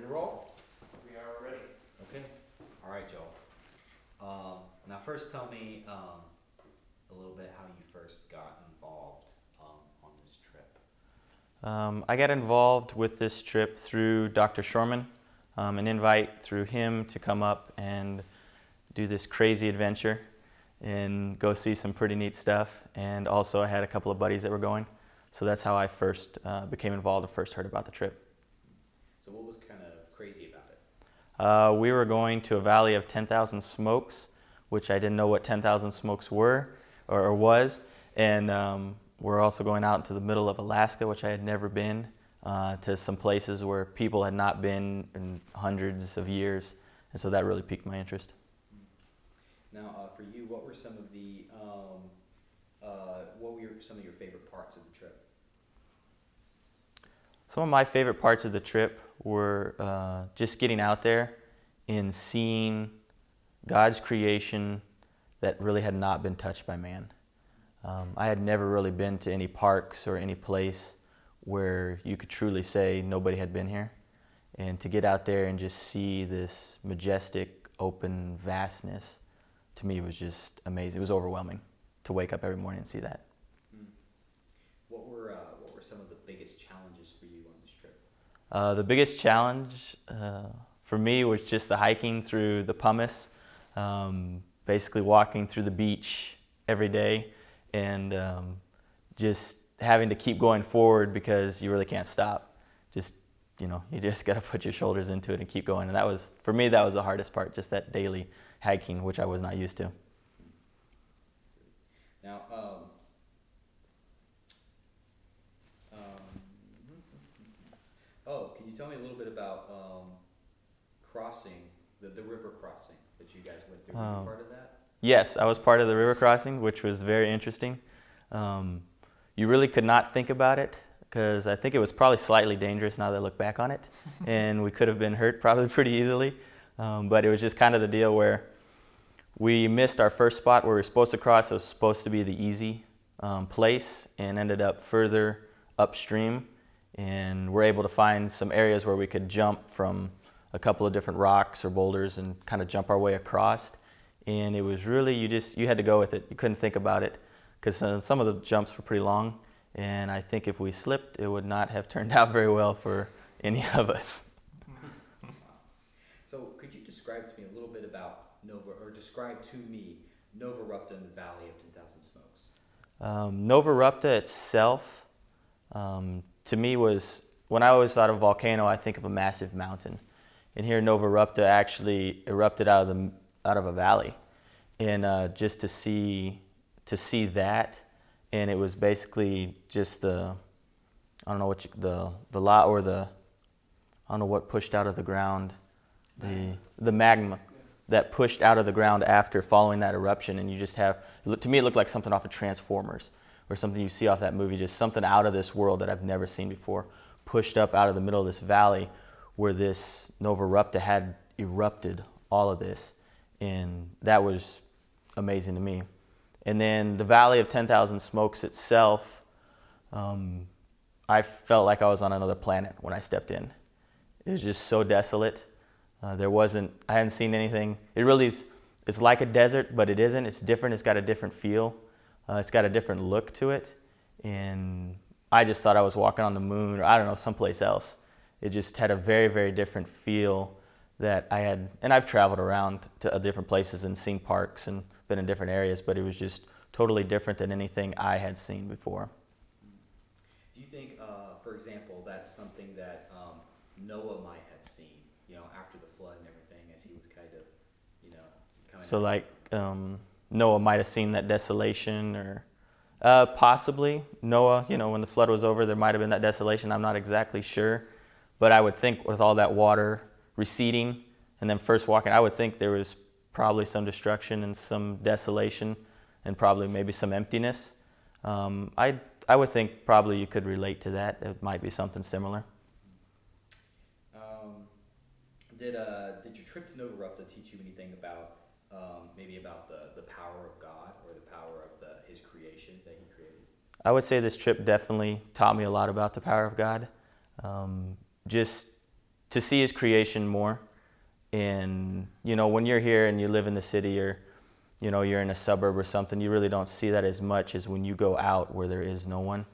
roll? We are ready. Okay. All right, Joel. Now, first, tell me a little bit how you first got involved on this trip. I got involved with this trip through Dr. Shorman, an invite through him to come up and do this crazy adventure and go see some pretty neat stuff. And also I had a couple of buddies that were going. So that's how I first became involved and first heard about the trip. So what was kind of crazy about it? We were going to a valley of 10,000 smokes, which I didn't know what 10,000 smokes were or was. And we're also going out into the middle of Alaska, which I had never been, to some places where people had not been in hundreds of years. And so that really piqued my interest. Now, for you, what were some of the some of your favorite parts of the trip? Some of my favorite parts of the trip were just getting out there and seeing God's creation that really had not been touched by man. I had never really been to any parks or any place where you could truly say nobody had been here. And to get out there and just see this majestic, open vastness, to me was just amazing. It was overwhelming to wake up every morning and see that. What were some of the biggest challenges for you on this trip? The biggest challenge for me was just the hiking through the pumice, basically walking through the beach every day and just having to keep going forward because you really can't stop. You just got to put your shoulders into it and keep going. And that was, for me, that was the hardest part, just that daily hiking, which I was not used to. Now, can you tell me a little bit about crossing, the river crossing that you guys went through? Were you part of that? Yes, I was part of the river crossing, which was very interesting. You really could not think about it because I think it was probably slightly dangerous now that I look back on it. And we could have been hurt probably pretty easily. But it was just kind of the deal where we missed our first spot where we were supposed to cross. It was supposed to be the easy place and ended up further upstream. And we're able to find some areas where we could jump from a couple of different rocks or boulders and kind of jump our way across. And it was really, you had to go with it. You couldn't think about it because some of the jumps were pretty long. And I think if we slipped, it would not have turned out very well for any of us. So could you describe to me a little bit about describe to me Nova Rupta in the Valley of 10,000 Smokes? Nova Rupta itself, to me was, when I always thought of a volcano, I think of a massive mountain. And here Nova Rupta actually erupted out of a valley. And just to see that, and it was basically just I don't know what pushed out of the ground, the magma that pushed out of the ground after following that eruption. And you just have, to me it looked like something off of Transformers or something you see off that movie, just something out of this world that I've never seen before, pushed up out of the middle of this valley where this Nova Rupta had erupted all of this. And that was amazing to me. And then the Valley of 10,000 Smokes itself, I felt like I was on another planet when I stepped in. It was just so desolate. I hadn't seen anything. It really is, it's like a desert, but it isn't. It's different. It's got a different feel. It's got a different look to it. And I just thought I was walking on the moon or I don't know, someplace else. It just had a very, very different feel that I had, and I've traveled around to different places and seen parks and been in different areas, but it was just totally different than anything I had seen before. Do you think, for example, that's something that Noah might have seen, after the flood and everything, as he was kind of, coming So out? like Noah might have seen that desolation or possibly Noah, when the flood was over, there might have been that desolation. I'm not exactly sure, but I would think with all that water receding and then first walking, I would think there was probably some destruction and some desolation and probably maybe some emptiness. I would think probably you could relate to that. It might be something similar. Did your trip to Nova Rupta teach you anything about maybe about the power of God or the power of His creation that He created? I would say this trip definitely taught me a lot about the power of God. Just to see his creation more. And, when you're here and you live in the city, or, you're in a suburb or something, you really don't see that as much as when you go out where there is no one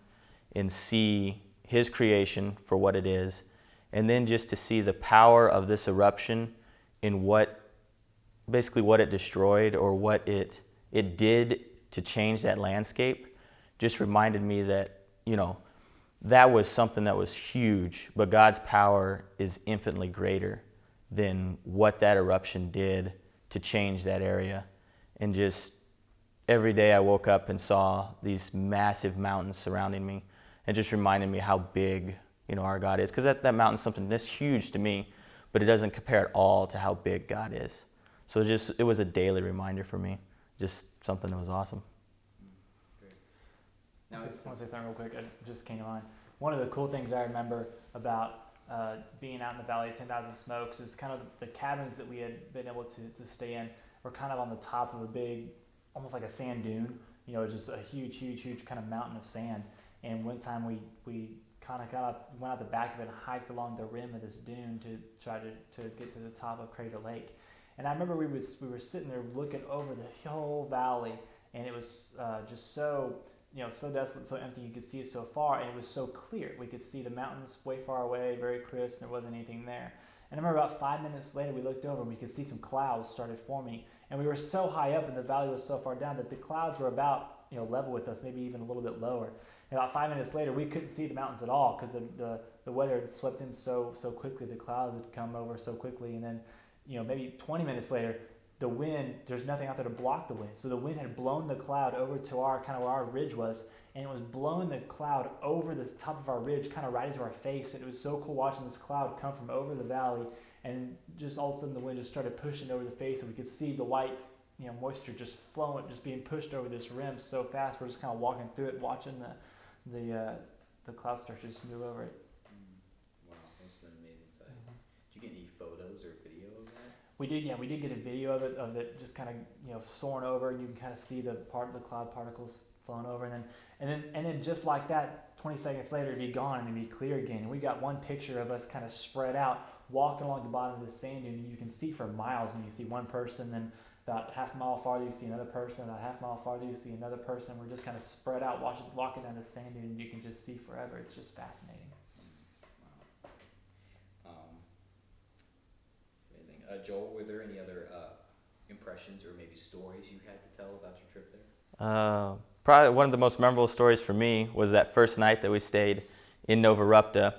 and see his creation for what it is. And then just to see the power of this eruption in basically what it destroyed, or what it did to change that landscape, just reminded me that, that was something that was huge, but God's power is infinitely greater than what that eruption did to change that area. And just every day I woke up and saw these massive mountains surrounding me, and just reminded me how big, our God is. Because that mountain's something that's huge to me, but it doesn't compare at all to how big God is. So it was a daily reminder for me, just something that was awesome. Great. I want to say something real quick. It just came to mind. One of the cool things I remember about being out in the Valley of 10,000 Smokes is kind of the cabins that we had been able to stay in were kind of on the top of a big, almost like a sand dune, just a huge kind of mountain of sand. And one time we kind of went out the back of it and hiked along the rim of this dune to try to get to the top of Crater Lake. And I remember we were sitting there looking over the whole valley, and it was just so so desolate, so empty. You could see it so far, and it was so clear. We could see the mountains way far away, very crisp, and there wasn't anything there. And I remember about 5 minutes later, we looked over and we could see some clouds started forming. And we were so high up and the valley was so far down that the clouds were about level with us, maybe even a little bit lower. And about 5 minutes later, we couldn't see the mountains at all because the weather had swept in so quickly. The clouds had come over so quickly. And then, maybe 20 minutes later, the wind, there's nothing out there to block the wind. So the wind had blown the cloud over to where our ridge was, and it was blowing the cloud over the top of our ridge, kind of right into our face. And it was so cool watching this cloud come from over the valley, and just all of a sudden the wind just started pushing over the face, and we could see the white, moisture just flowing, just being pushed over this rim so fast. We're just kind of walking through it, watching the cloud start to just move over it. Wow, that's an amazing sight. Did you get any photos or video of that? We did get a video of it just kind of soaring over, and you can kind of see the cloud particles flowing over, and then just like that, 20 seconds later it'd be gone and it'd be clear again. And we got one picture of us kind of spread out walking along the bottom of the sand dune, and you can see for miles, and you see one person, then about half a mile farther you see another person, about half a mile farther you see another person. We're just kind of spread out walking down the sand dune, and you can just see forever. It's just fascinating. Joel, were there any other impressions or maybe stories you had to tell about your trip there? Probably one of the most memorable stories for me was that first night that we stayed in Nova Rupta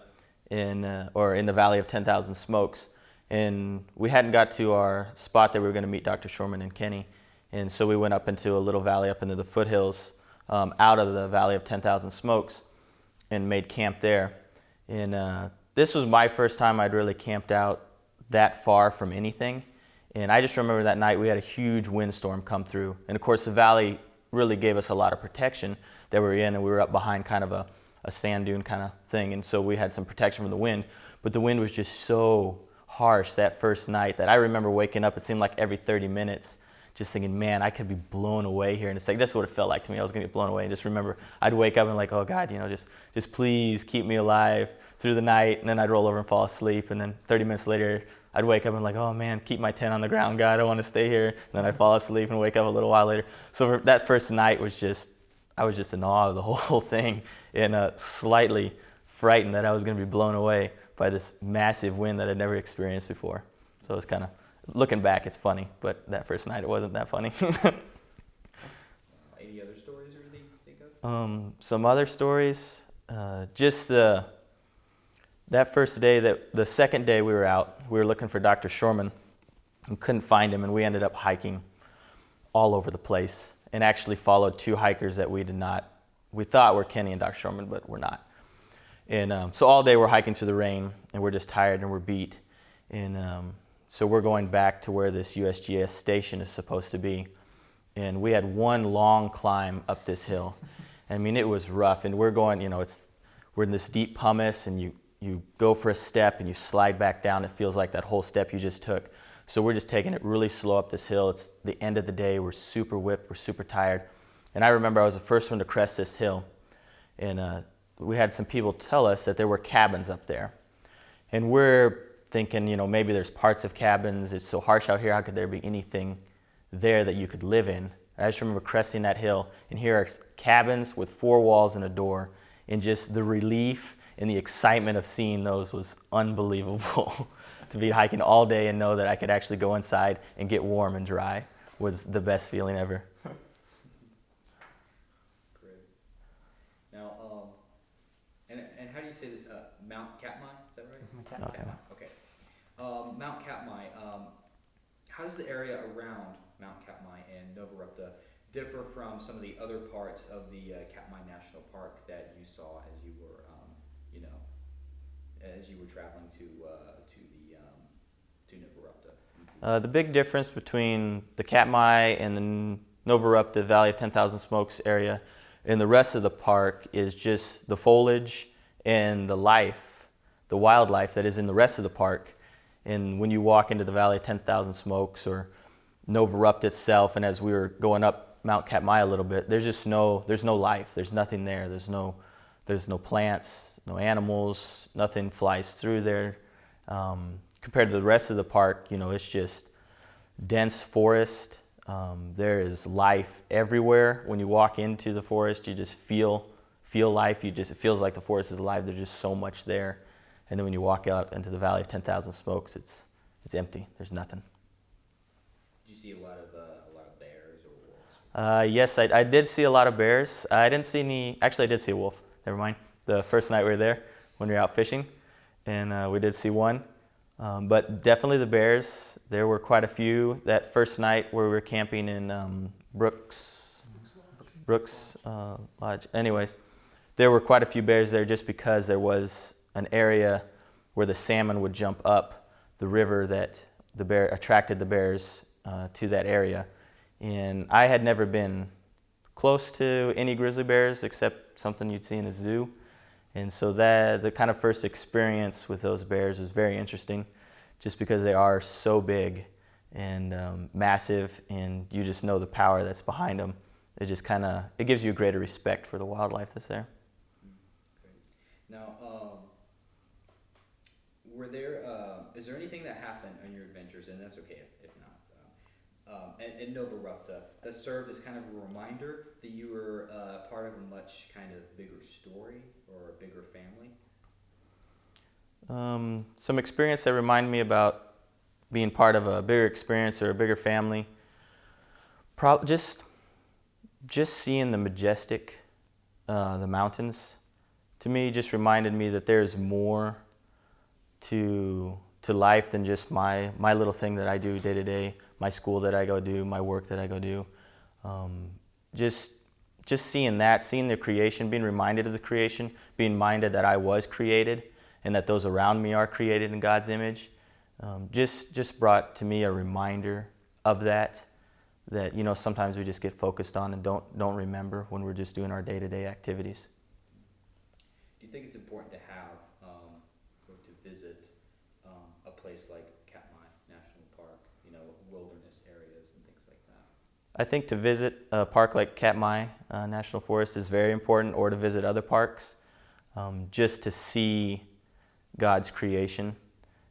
in the Valley of 10,000 Smokes. And we hadn't got to our spot that we were going to meet Dr. Shorman and Kenny. And so we went up into a little valley up into the foothills out of the Valley of 10,000 Smokes and made camp there. And this was my first time I'd really camped out that far from anything. And I just remember that night we had a huge windstorm come through. And of course the valley really gave us a lot of protection that we were in, and we were up behind kind of a sand dune kind of thing. And so we had some protection from the wind, but the wind was just so harsh that first night that I remember waking up, it seemed like every 30 minutes, just thinking, man, I could be blown away here. And it's like, that's what it felt like to me. I was gonna get blown away. And just remember, I'd wake up and like, oh God, just please keep me alive through the night. And then I'd roll over and fall asleep. And then 30 minutes later, I'd wake up and like, oh man, keep my tent on the ground, God, I want to stay here. And then I'd fall asleep and wake up a little while later. So that first night I was just in awe of the whole thing, and slightly frightened that I was gonna be blown away by this massive wind that I'd never experienced before. So it was kind of, looking back, it's funny, but that first night it wasn't that funny. Any other stories or anything you think of? Some other stories, just that first day, the second day we were out, we were looking for Dr. Shorman and couldn't find him, and we ended up hiking all over the place and actually followed two hikers that we thought were Kenny and Dr. Shorman, but we're not. And so all day we're hiking through the rain, and we're just tired and we're beat. And so we're going back to where this USGS station is supposed to be. And we had one long climb up this hill. I mean, it was rough, and we're going, we're in this deep pumice, and you go for a step and you slide back down. It feels like that whole step you just took. So we're just taking it really slow up this hill. It's the end of the day. We're super whipped. We're super tired. And I remember I was the first one to crest this hill. And we had some people tell us that there were cabins up there. And we're thinking, maybe there's parts of cabins. It's so harsh out here. How could there be anything there that you could live in? I just remember cresting that hill, and here are cabins with 4 walls and a door, and just the relief and the excitement of seeing those was unbelievable. To be hiking all day and know that I could actually go inside and get warm and dry was the best feeling ever. Great. Now, and how do you say this? Mount Katmai, is that right? Okay. Okay. Mount Katmai. How does the area around Mount Katmai and Nova Rupta differ from some of the other parts of the Katmai National Park that you saw as you were, as you were traveling to Nova Rupta? The big difference between the Katmai and the Nova Rupta Valley of 10,000 Smokes area and the rest of the park is just the foliage and the life, the wildlife that is in the rest of the park. And when you walk into the Valley of 10,000 Smokes or Nova Rupta itself, and as we were going up Mount Katmai a little bit, there's no life. There's nothing there. There's no plants, no animals. Nothing flies through there. Compared to the rest of the park, it's just dense forest. There is life everywhere. When you walk into the forest, you just feel life. It feels like the forest is alive. There's just so much there. And then when you walk out into the Valley of 10,000 Smokes, it's empty. There's nothing. Did you see a lot of bears or wolves? Yes, I did see a lot of bears. I didn't see any. Actually, I did see a wolf. Never mind. The first night we were there, when we were out fishing, and we did see one. But definitely the bears. There were quite a few that first night where we were camping in Brooks Lodge. Anyways, there were quite a few bears there just because there was an area where the salmon would jump up the river that attracted the bears to that area. And I had never been close to any grizzly bears except something you'd see in a zoo. And so the kind of first experience with those bears was very interesting just because they are so big and massive, and you just know the power that's behind them. It gives you a greater respect for the wildlife that's there. Great. Now, is there anything that happened on your adventures, and that's okay if not, in Nova Rupta that served as kind of a reminder that you were part of a much kind of bigger story or a bigger family? Some experience that remind me about being part of a bigger experience or a bigger family. Just seeing the majestic, the mountains, to me just reminded me that there's more to life than just my little thing that I do day to day, my school that I go do, my work that I go do. Just seeing the creation, being reminded of the creation, being reminded that I was created and that those around me are created in God's image, just brought to me a reminder of that sometimes we just get focused on and don't remember when we're just doing our day-to-day activities. Do you think it's important to have or to visit a place like Katmai National Park, wilderness areas and things like that? I think to visit a park like Katmai National Forest is very important, or to visit other parks, just to see God's creation.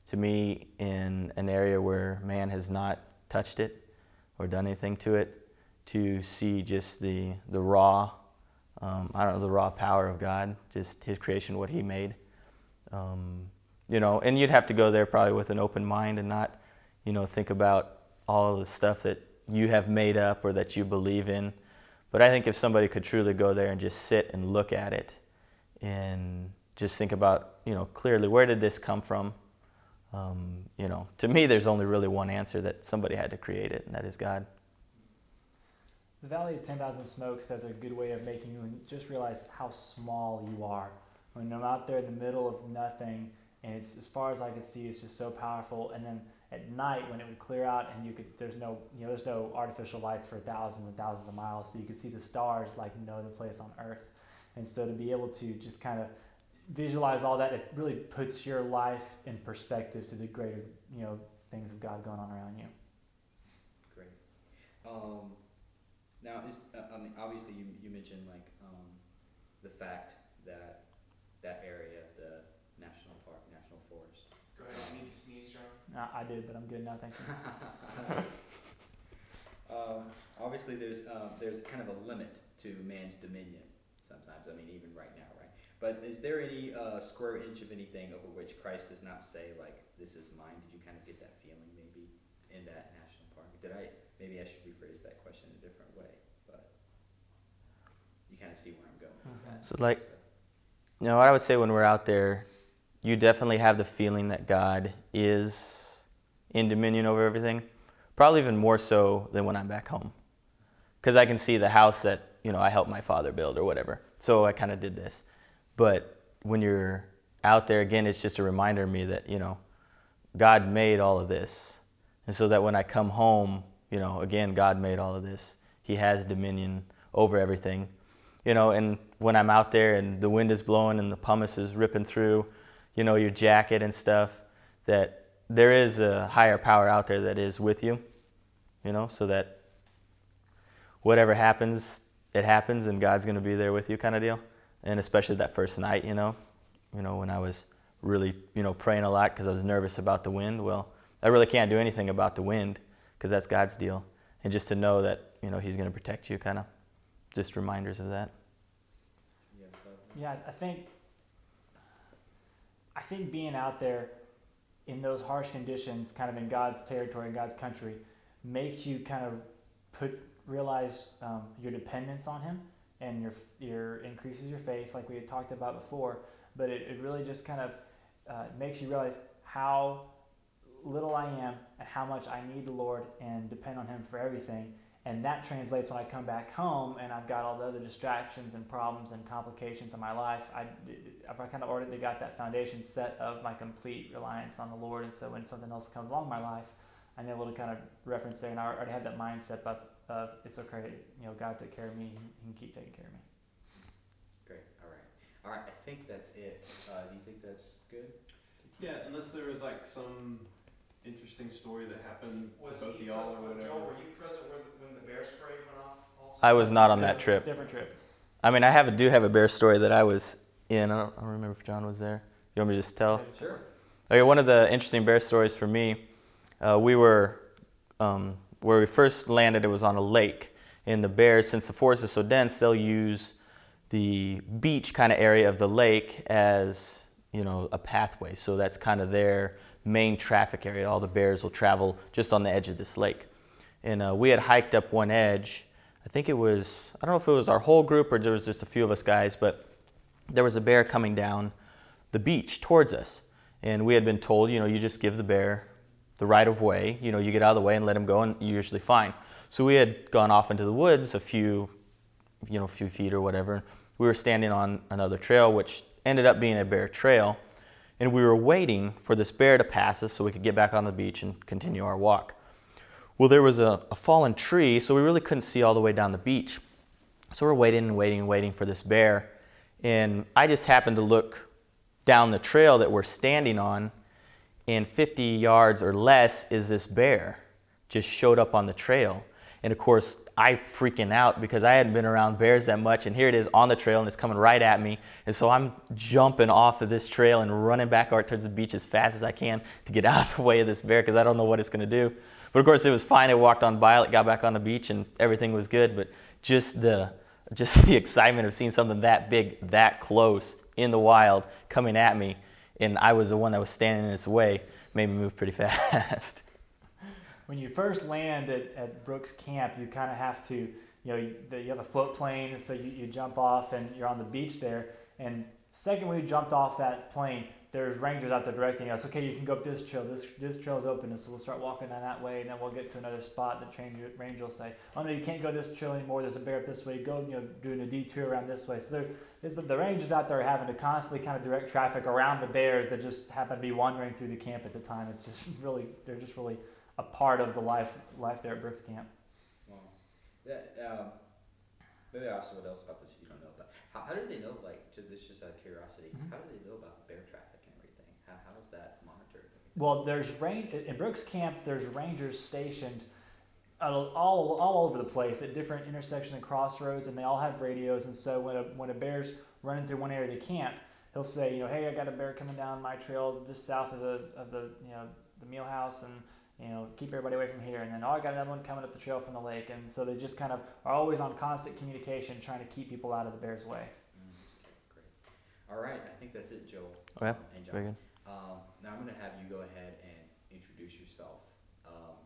To me, in an area where man has not touched it or done anything to it, to see just the raw, the raw power of God, just His creation, what He made. And you'd have to go there probably with an open mind and not, think about all the stuff that you have made up or that you believe in. But I think if somebody could truly go there and just sit and look at it and just think about, clearly, where did this come from? To me, there's only really one answer, that somebody had to create it, and that is God. The Valley of 10,000 Smokes has a good way of making you just realize how small you are. When I'm out there in the middle of nothing, and it's as far as I could see, it's just so powerful. And then at night, when it would clear out, and there's no artificial lights for thousands and thousands of miles, so you could see the stars like no other place on Earth. And so to be able to just kind of visualize all that, it really puts your life in perspective to the greater, things of God going on around you. Great. Now, obviously you mentioned the fact that area, the national park, national forest, sneeze, John? I did, but I'm good now, thank you. Obviously, there's kind of a limit to man's dominion sometimes. I mean, even right now, right? But is there any square inch of anything over which Christ does not say, like, this is mine? Did you kind of get that feeling maybe in that national park? Maybe I should rephrase that question in a different way, but you kind of see where I'm going with that. So, like, you know, what I would say when we're out there, you definitely have the feeling that God is in dominion over everything. Probably even more so than when I'm back home. Because I can see the house that, you know, I helped my father build or whatever. So I kind of did this. But when you're out there, again, it's just a reminder to me that, you know, God made all of this. And so that when I come home, you know, again, God made all of this. He has dominion over everything. You know, and when I'm out there and the wind is blowing and the pumice is ripping through, you know, your jacket and stuff, that there is a higher power out there that is with you, you know, so that whatever happens, it happens and God's going to be there with you kind of deal. And especially that first night, you know, when I was really, you know, praying a lot because I was nervous about the wind. Well, I really can't do anything about the wind because that's God's deal. And just to know that, you know, he's going to protect you, kind of just reminders of that. Yeah, I think being out there in those harsh conditions, kind of in God's territory, in God's country, makes you kind of realize your dependence on him, and your increases your faith, like we had talked about before. But it really just kind of makes you realize how little I am and how much I need the Lord and depend on him for everything. And that translates when I come back home and I've got all the other distractions and problems and complications in my life. I've kind of already got that foundation set of my complete reliance on the Lord. And so when something else comes along in my life, I'm able to kind of reference there. And I already have that mindset of it's okay, you know, God took care of me. He can keep taking care of me. Great. All right. I think that's it. Do you think that's good? Yeah, unless there was like some interesting story that happened Was to both he of y'all or present? whatever. Joel, were you present when the bear spray went off also? I was not on that trip. Different trip. I mean, do have a bear story that I was in. I don't remember if John was there. You want me to just tell? Sure. Okay, one of the interesting bear stories for me, we were, where we first landed, it was on a lake. And the bears, since the forest is so dense, they'll use the beach kind of area of the lake as, you know, a pathway. So that's kind of their main traffic area. All the bears will travel just on the edge of this lake. And we had hiked up one edge. I think it was, I don't know if it was our whole group or there was just a few of us guys, but there was a bear coming down the beach towards us. And we had been told, you know, you just give the bear the right of way, you know, you get out of the way and let him go and you're usually fine. So we had gone off into the woods a few feet or whatever. We were standing on another trail, which ended up being a bear trail. And we were waiting for this bear to pass us so we could get back on the beach and continue our walk. Well, there was a fallen tree, so we really couldn't see all the way down the beach. So we're waiting and waiting and waiting for this bear. And I just happened to look down the trail that we're standing on, and 50 yards or less is this bear just showed up on the trail. And of course, I freaking out because I hadn't been around bears that much, and here it is on the trail, and it's coming right at me. And so I'm jumping off of this trail and running back out towards the beach as fast as I can to get out of the way of this bear because I don't know what it's going to do. But of course, it was fine. I walked on by it, got back on the beach, and everything was good. But just the excitement of seeing something that big, that close in the wild coming at me, and I was the one that was standing in its way, made me move pretty fast. When you first land at Brooks Camp, you kind of have to, you have a float plane, so you jump off and you're on the beach there. And second we jumped off that plane, there's rangers out there directing us. Okay, you can go up this trail. This trail's open, and so we'll start walking down that way, and then we'll get to another spot. The ranger will say, "Oh no, you can't go this trail anymore. There's a bear up this way. Go, doing a detour around this way." So the rangers out there having to constantly kind of direct traffic around the bears that just happen to be wandering through the camp at the time. It's just really, they're just really a part of the life there at Brooks Camp. Wow. Maybe I also what else about this if you don't know about. How do they know, just out of curiosity, how do they know about bear traffic and everything? How is that monitored? Well, in Brooks Camp, there's rangers stationed all over the place at different intersections and crossroads, and they all have radios. And so when a bear's running through one area of the camp, he'll say, hey, I got a bear coming down my trail just south of the the meal house, and keep everybody away from here. And then, I got another one coming up the trail from the lake. And so they just kind of are always on constant communication, trying to keep people out of the bear's way. Great. All right, I think that's it, Joel. Okay, And John. very good. Now I'm gonna have you go ahead and introduce yourself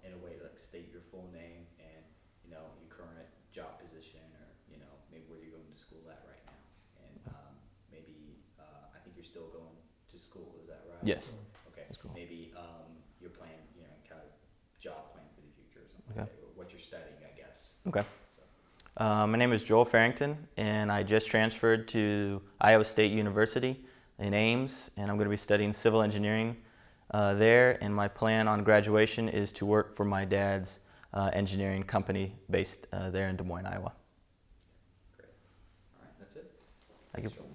in a way, like state your full name and your current job position, or maybe where you're going to school at right now, and maybe I think you're still going to school. Is that right? Yes. Okay. That's cool. Maybe your plan, kind of job plan for the future or something. Okay. Like that, or what you're studying, I guess. Okay. So, My name is Joel Farrington, and I just transferred to Iowa State University in Ames, and I'm going to be studying civil engineering there. And my plan on graduation is to work for my dad's engineering company based there in Des Moines, Iowa. great. All right, that's it. Thank you. Thanks, Joel.